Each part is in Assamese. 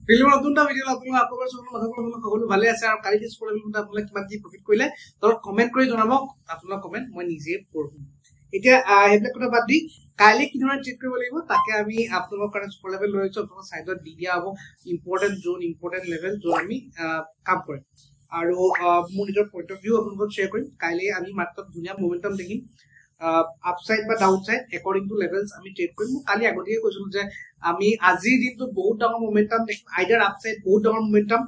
ফিল্মৰ নতুনটা ভিডিঅ আপোনালোক আকবৰ সকলো মানুহবোৰ সকলো ভালে আছে আৰু কালি টেষ্ট কৰিলে আপোনালোকে কিমান কি প্ৰফিট কৰিলে তলত কমেন্ট কৰি জনাব আপোনালোকৰ কমেন্ট মই নিজে পঢ়িম এতিয়া হেবিলাক কথা বাদ দি কালি কিধৰণে ট্ৰেড কৰিব লাগিব তাকে আমি আপোনালোকৰ কাৰণে সুপাৰ লেভেল লৈ আছো আপোনালোকৰ সাইডত দি দিয়া হ'ব ইম্পৰ্টেন্ট জোন ইম্পৰ্টেন্ট লেভেল য'ত আমি কাম কৰিম আৰু মোৰ নিজৰ পইণ্ট অফ ভিউ আপোনালোকক শ্বেয়াৰ কৰিম কালি আমি মাত্ৰ ধুনীয়া মোমেন্টাম দেখিম আপসাইড বা ডাউনসাইড অ্যাকৰ্ডিং টু লেভেলস আমি ট্ৰেড কৰিম কালি আগতীয়াকৈ কৈছিলো যে আমি আজিৰ দিনটো বহুত ডাঙৰ মোমেন্টাম দেখিম আইদাৰ আপসাইড বহুত ডাঙৰ মোমেন্টাম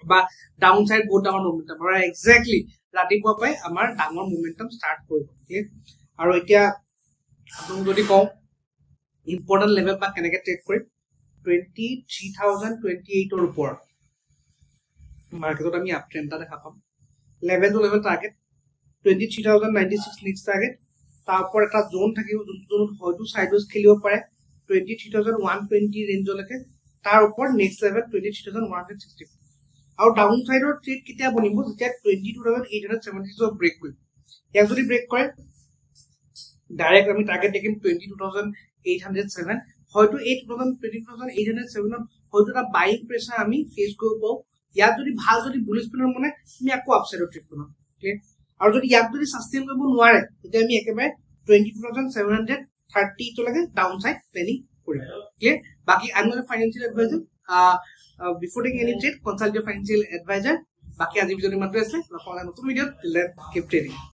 বা ডাউনসাইড বহুত ডাঙৰ মোমেন্টাম আৰু এক্স্যাক্টলি ৰাতিপুৱা পাই আমাৰ ডাঙৰ মোমেন্টাম ষ্টাৰ্ট কৰিব ঠিক আৰু এতিয়া আপুনি যদি কওঁ ইম্পৰ্টেন্ট লেভেল বা কেনেকৈ ট্ৰেড কৰিম 23028 ৰ ওপৰ মাৰ্কেটত আমি আপ ট্ৰেন্ড এটা দেখা পাম level to level target 23,096 next target তারপর একটা জোন থাকিব জোন হয়তো সাইডওয়েজ খেলিব পারে 23,120 রেঞ্জ লৈকে তার উপর নেক্সট লেভেল 23,160 আৰু ডাউন সাইডৰ ট্ৰেড কেতিয়া বনিব যেতিয়া 22,876 ব্ৰেক কৰিব ইয়াক যদি ব্ৰেক কৰে ডাইৰেক্ট আমি টাৰ্গেট দেখিম 22,807 হয়তো 22,807 হয়তো এটা বাইং প্ৰেছাৰ আমি ফেস কৰিব পাও ইয়াত যদি ভাল যদি বুলিশ প্লেনৰ মানে আমি আকৌ আপসাইডৰ ট্ৰেড কৰিম ক্লিয়াৰ আৰু যদি ইয়াক যদি সাস্টেইন কৰিব নোৱাৰে তেতিয়া আমি একেবাৰে 22,730 তো লাগে ডাউনসাইড প্ল্যানিং কৰিম ক্লিয়াৰ বাকি আনঅৰ financial advisor before taking any trade consult your financial advisor বাকি আজি ভিডিওটো মাত্ৰ আছে লগ পাম নতুন ভিডিওত লেট কিপ ট্ৰেডিং